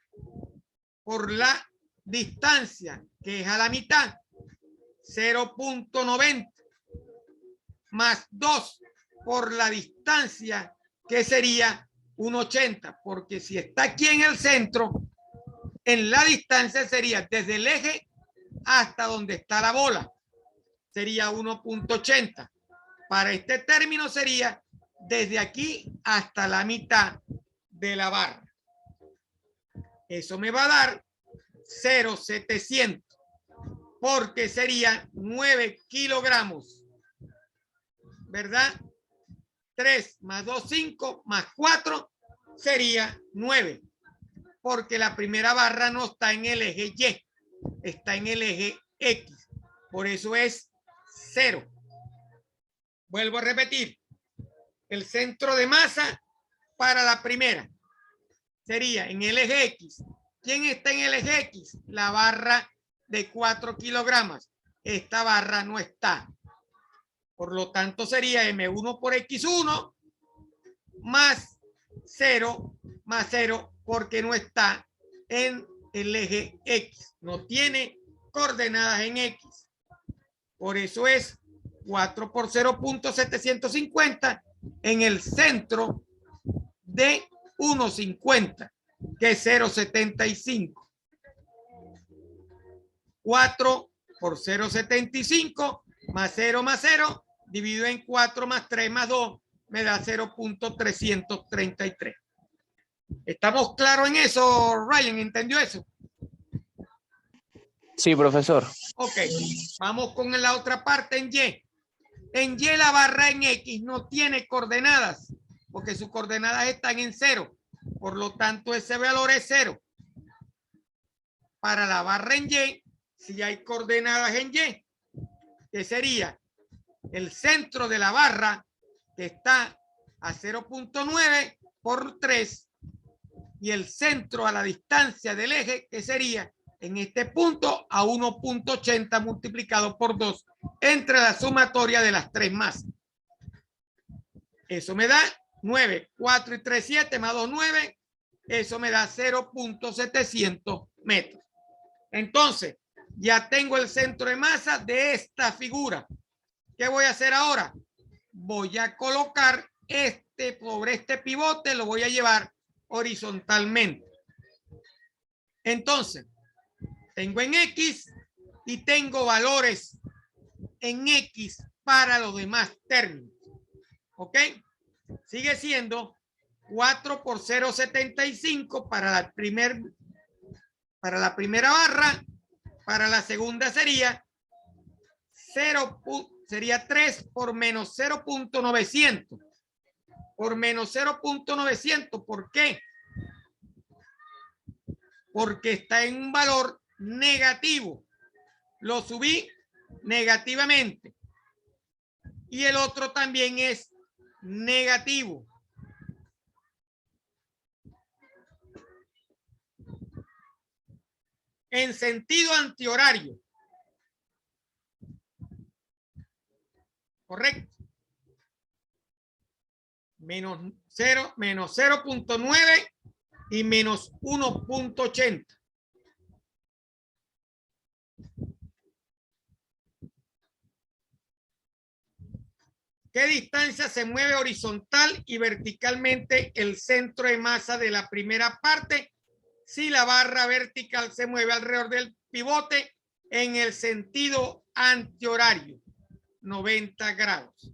por la distancia, que es a la mitad, 0.90, más 2 por la distancia, que sería 1.80, porque si está aquí en el centro, en la distancia sería desde el eje hasta donde está la bola, sería 1.80. Para este término sería desde aquí hasta la mitad de la barra. Eso me va a dar 0.700, porque sería 9 kilogramos, ¿verdad? 3 más 2, 5, más 4 sería 9, porque la primera barra no está en el eje Y, está en el eje X, por eso es 0. Vuelvo a repetir, el centro de masa para la primera sería en el eje X. ¿Quién está en el eje X? La barra de 4 kilogramos. Esta barra no está. Por lo tanto, sería M1 por X1 más 0 más 0, porque no está en el eje X. No tiene coordenadas en X. Por eso es 4 por 0.750 en el centro de 1.50, que es 0.75. 4 por 0.75 más 0 dividido en 4 más 3 más 2 me da 0.333. ¿Estamos claros en eso, Ryan? ¿Entendió eso? Sí, profesor. Ok, vamos con la otra parte en Y. En Y la barra en X no tiene coordenadas, porque sus coordenadas están en 0. Por lo tanto, ese valor es 0. Para la barra en Y, si hay coordenadas en Y, que sería el centro de la barra, que está a 0.9 por 3, y el centro a la distancia del eje, que sería en este punto a 1.80 multiplicado por 2 entre la sumatoria de las tres masas. Eso me da 9, 4 y 3, 7 más 2, 9. Eso me da 0.700 metros. Entonces, ya tengo el centro de masa de esta figura. ¿Qué voy a hacer ahora? Voy a colocar sobre este pivote, lo voy a llevar horizontalmente. Entonces, tengo en X y tengo valores en X para los demás términos. ¿Ok? Sigue siendo 4 por 0.75 para la primera barra. Para la segunda sería 3 por menos 0.900. Por menos 0.900. ¿Por qué? Porque está en un valor negativo. Lo subí negativamente. Y el otro también es negativo. En sentido antihorario. Correcto. Menos 0.9 y menos 1.80. ¿Qué distancia se mueve horizontal y verticalmente el centro de masa de la primera parte si la barra vertical se mueve alrededor del pivote en el sentido antihorario? 90 grados.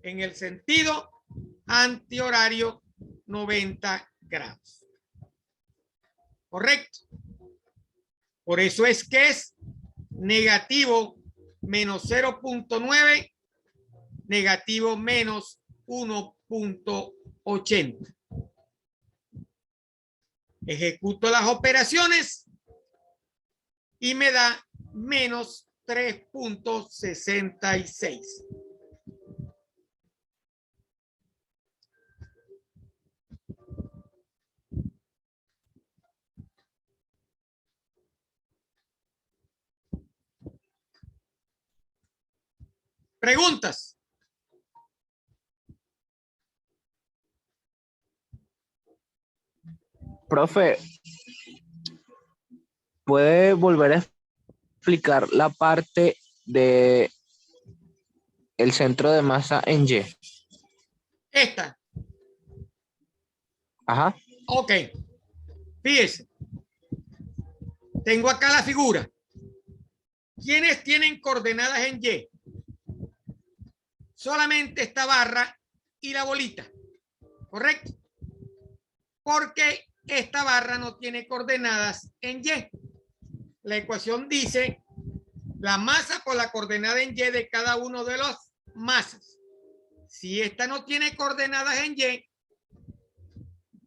En el sentido antihorario, 90 grados. ¿Correcto? Por eso es que es negativo menos 0.9, negativo menos 1.80. Ejecuto las operaciones y me da menos 3.66. ¿Preguntas? Profe, ¿puede volver a explicar la parte de el centro de masa en Y? Esta. Ajá. Ok. Fíjese. Tengo acá la figura. ¿Quiénes tienen coordenadas en Y? Solamente esta barra y la bolita. ¿Correcto? Porque esta barra no tiene coordenadas en Y. La ecuación dice la masa por la coordenada en Y de cada uno de los masas. Si esta no tiene coordenadas en Y,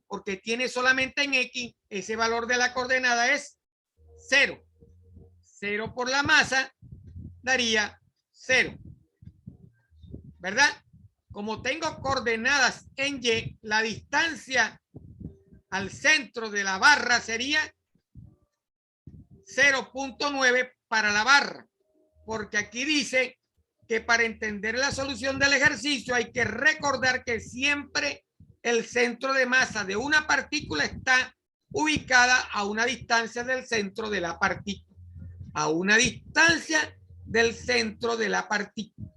porque tiene solamente en X, ese valor de la coordenada es 0. 0 por la masa daría 0. ¿Verdad? Como tengo coordenadas en Y, la distancia al centro de la barra sería 0.9 para la barra, porque aquí dice que para entender la solución del ejercicio hay que recordar que siempre el centro de masa de una partícula está ubicada a una distancia del centro de la partícula. A una distancia del centro de la partícula.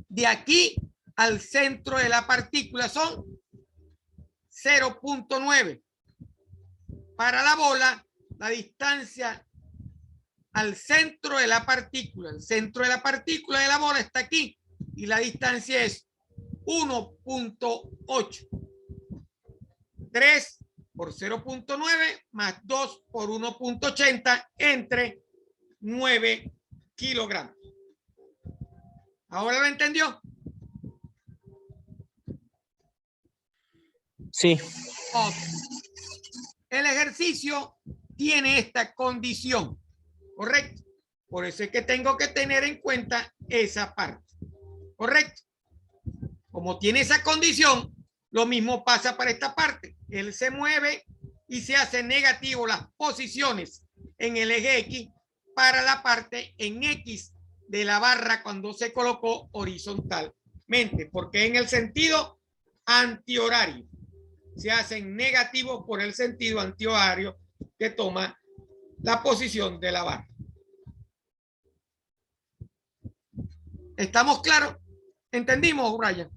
De aquí al centro de la partícula son 0.9. Para la bola, la distancia al centro de la partícula. El centro de la partícula de la bola está aquí y la distancia es 1.8. 3 por 0.9 más 2 por 1.80 entre 9 kilogramos. ¿Ahora lo entendió? Sí. Okay. El ejercicio tiene esta condición, ¿correcto? Por eso es que tengo que tener en cuenta esa parte, ¿correcto? Como tiene esa condición, lo mismo pasa para esta parte. Él se mueve y se hace negativo las posiciones en el eje X para la parte en X de la barra cuando se colocó horizontalmente, porque en el sentido antihorario se hacen negativos por el sentido antihorario que toma la posición de la barra. ¿Estamos claros? ¿Entendimos, Brian?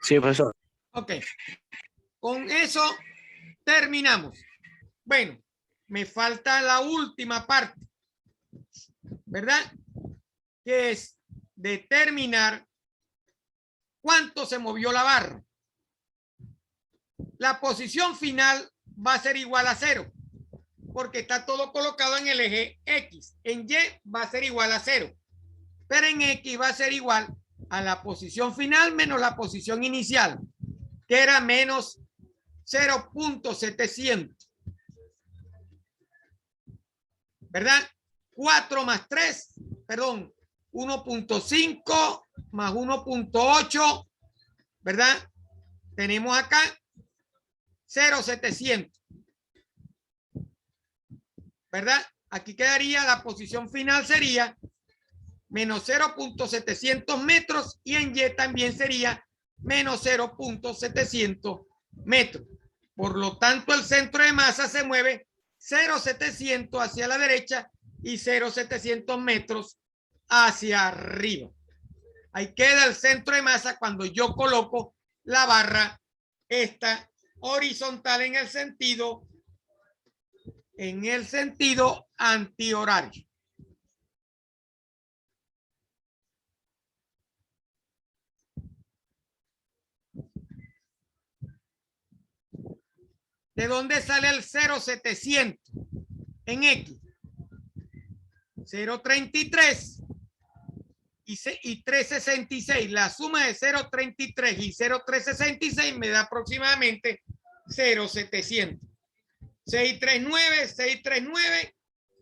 Sí, profesor. Ok. Con eso terminamos. Bueno, me falta la última parte, ¿verdad? Que es determinar cuánto se movió la barra. La posición final va a ser igual a 0, porque está todo colocado en el eje X. En Y va a ser igual a 0, pero en X va a ser igual a la posición final menos la posición inicial, que era menos 0.700. ¿Verdad? 4 más 3, perdón, 1.5 más 1.8, ¿verdad? Tenemos acá 0.700, ¿verdad? Aquí quedaría la posición final sería menos 0.700 metros y en Y también sería menos 0.700 metros. Por lo tanto, el centro de masa se mueve 0.700 hacia la derecha y 0.700 metros hacia arriba. Ahí queda el centro de masa cuando yo coloco la barra esta horizontal en el sentido antihorario. ¿De dónde sale el 0.700 en X? 0.33 y 3.66. La suma de 0.33 y 0.366 me da aproximadamente 0.700. 639, 639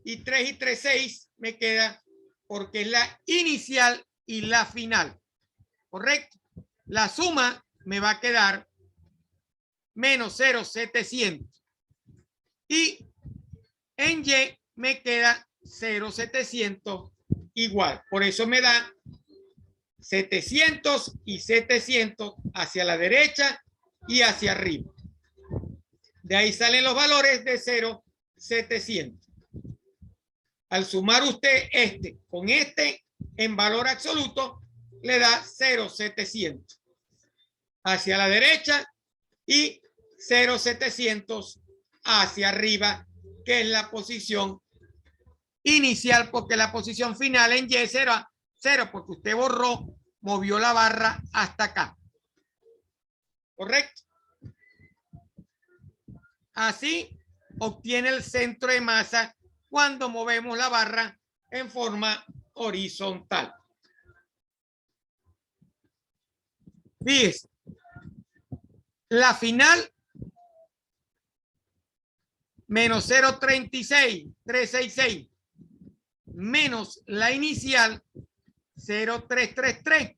y 3 y 36 me queda porque es la inicial y la final. ¿Correcto? La suma me va a quedar menos 0.700 y en Y me queda 0.700 igual. Por eso me da 700 y 700 hacia la derecha y hacia arriba. De ahí salen los valores de 0.700. Al sumar usted este con este en valor absoluto, le da 0.700 hacia la derecha y 0.700 hacia arriba, que es la posición inicial, porque la posición final en Y será 0, porque usted movió la barra hasta acá. ¿Correcto? Así obtiene el centro de masa cuando movemos la barra en forma horizontal. Fíjese, la final menos 0.36, 366, menos la inicial 0.333,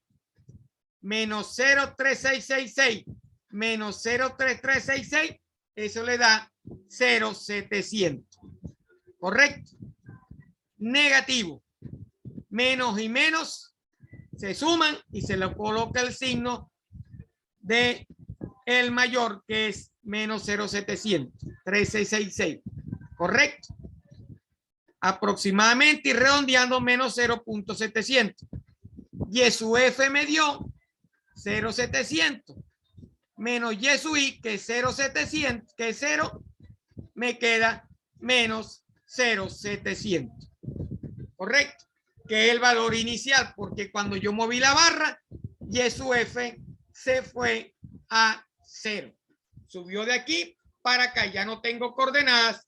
menos 0.3666, menos 0.3366, eso le da 0.700. ¿Correcto? Negativo. Menos y menos se suman y se le coloca el signo de el mayor, que es menos 0.700, 3.666. ¿Correcto? Aproximadamente y redondeando menos 0.700. Y su F me dio 0.700 menos Y su I, que es 0.700, que es 0, me queda menos 0.700. ¿Correcto? Que es el valor inicial, porque cuando yo moví la barra, Y su F se fue a 0. Subió de aquí para acá, ya no tengo coordenadas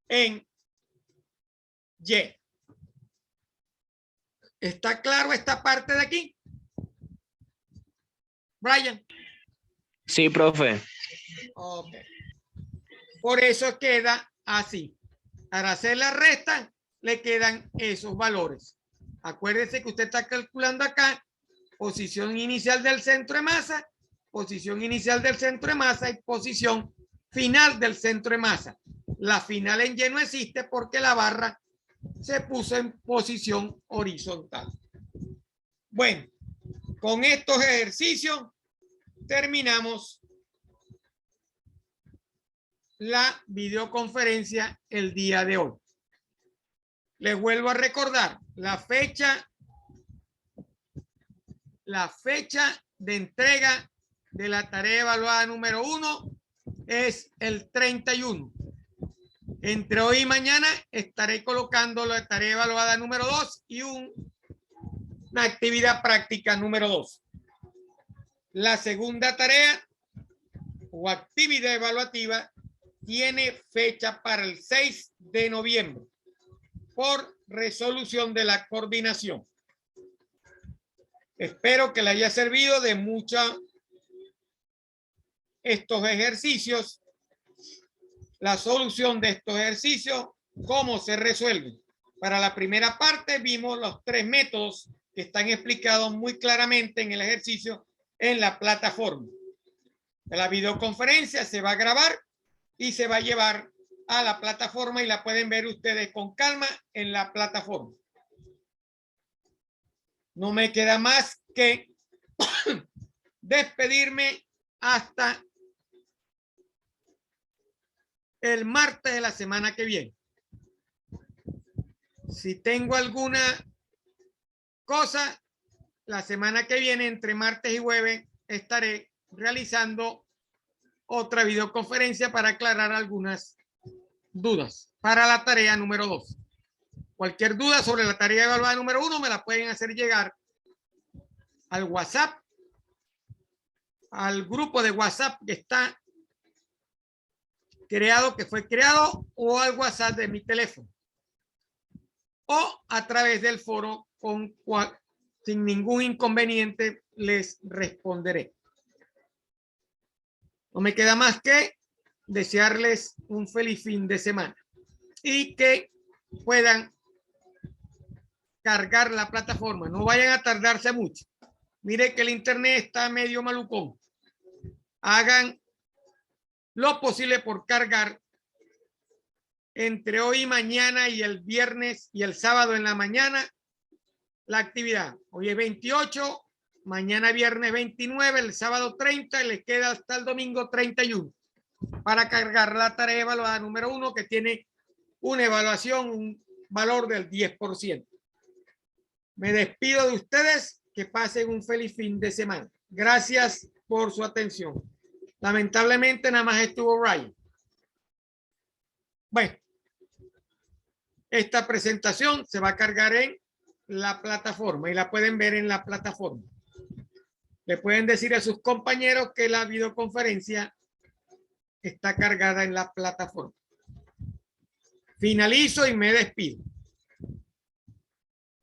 en Y. ¿Está claro esta parte de aquí? Brian. Sí, profe. Ok. Por eso queda así. Para hacer la resta, le quedan esos valores. Acuérdese que usted está calculando acá posición inicial del centro de masa, posición inicial del centro de masa y posición final del centro de masa. La final en Y no existe porque la barra se puso en posición horizontal. Bueno, con estos ejercicios terminamos la videoconferencia el día de hoy. Les vuelvo a recordar la fecha de entrega de la tarea evaluada número 1 es el 31. Entre hoy y mañana estaré colocando la tarea evaluada número 2 y una actividad práctica número 2. La segunda tarea o actividad evaluativa tiene fecha para el 6 de noviembre por resolución de la coordinación. Espero que le haya servido de mucho estos ejercicios, la solución de estos ejercicios, cómo se resuelven. Para la primera parte vimos los 3 métodos que están explicados muy claramente en el ejercicio en la plataforma. La videoconferencia se va a grabar y se va a llevar a la plataforma y la pueden ver ustedes con calma en la plataforma. No me queda más que despedirme hasta el martes de la semana que viene. Si tengo alguna cosa, la semana que viene, entre martes y jueves, estaré realizando otra videoconferencia para aclarar algunas dudas para la tarea número 2. Cualquier duda sobre la tarea evaluada número 1 me la pueden hacer llegar al WhatsApp, al grupo de WhatsApp que está creado, que fue creado, o al WhatsApp de mi teléfono, o a través del foro sin ningún inconveniente les responderé. No me queda más que desearles un feliz fin de semana y que puedan cargar la plataforma. No vayan a tardarse mucho. Mire que el internet está medio malucón. Hagan lo posible por cargar entre hoy y mañana y el viernes y el sábado en la mañana la actividad. Hoy es 28, mañana viernes 29, el sábado 30 y les queda hasta el domingo 31 para cargar la tarea evaluada número 1 que tiene una evaluación, un valor del 10%. Me despido de ustedes, que pasen un feliz fin de semana. Gracias por su atención. Lamentablemente nada más estuvo Ryan. Bueno, esta presentación se va a cargar en la plataforma y la pueden ver en la plataforma. Le pueden decir a sus compañeros que la videoconferencia está cargada en la plataforma. Finalizo y me despido.